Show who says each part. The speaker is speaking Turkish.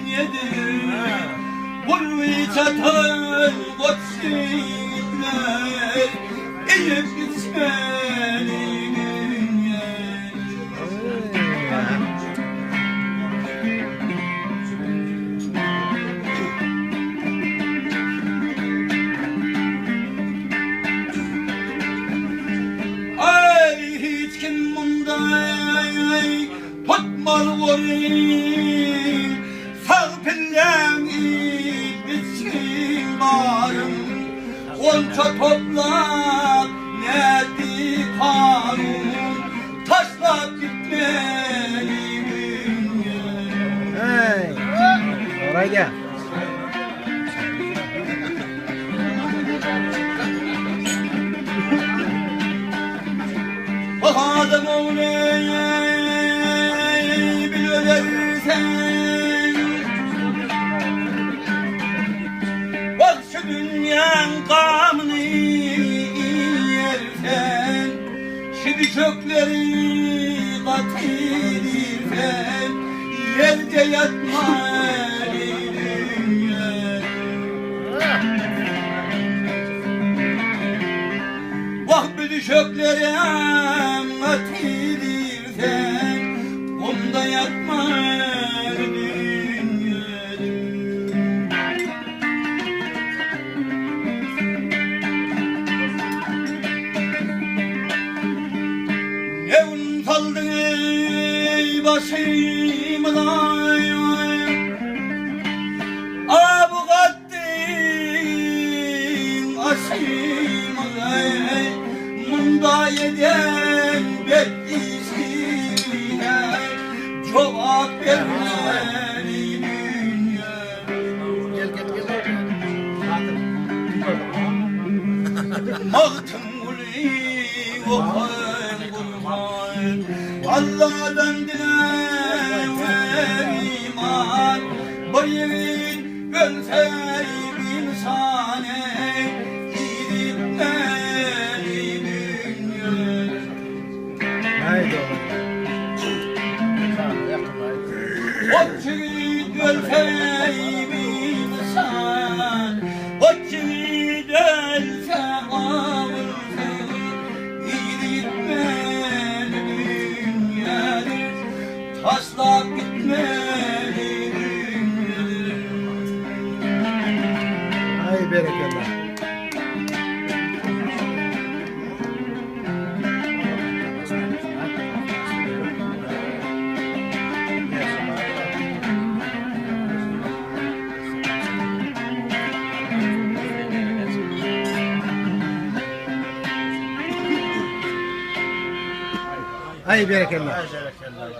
Speaker 1: yedir Gurvi çatal koçlar Eyüp gitmelinin yeri Ay hiç kim bunday tutmal olayım Sağ pillemi bitsin barım Onca toprak nerede kanun Taşlap gitmeliyim
Speaker 2: Hey. Oraya gel.
Speaker 1: Bahadım olayım bilirsen Bak şu dünyanın kamını yersen Şimdi çökleri katilirsen Yerde yatma dünya Bak bir düşöklere atilirsen Onda yatma Ne un saldın ey başımdan Abu kattın aşımdan Munda yeden beklisine Cevap vermeli dünya Mahtım uli okan kurban Allah'dan diler iman Bayırın gönser insane İditmeli dünya
Speaker 2: Haydi
Speaker 1: Otçu gönser insan Otçu gönser İditmeli dünyadır Taşlap gitmeli dünyadır
Speaker 2: Hay berekallah. Hay berekallah.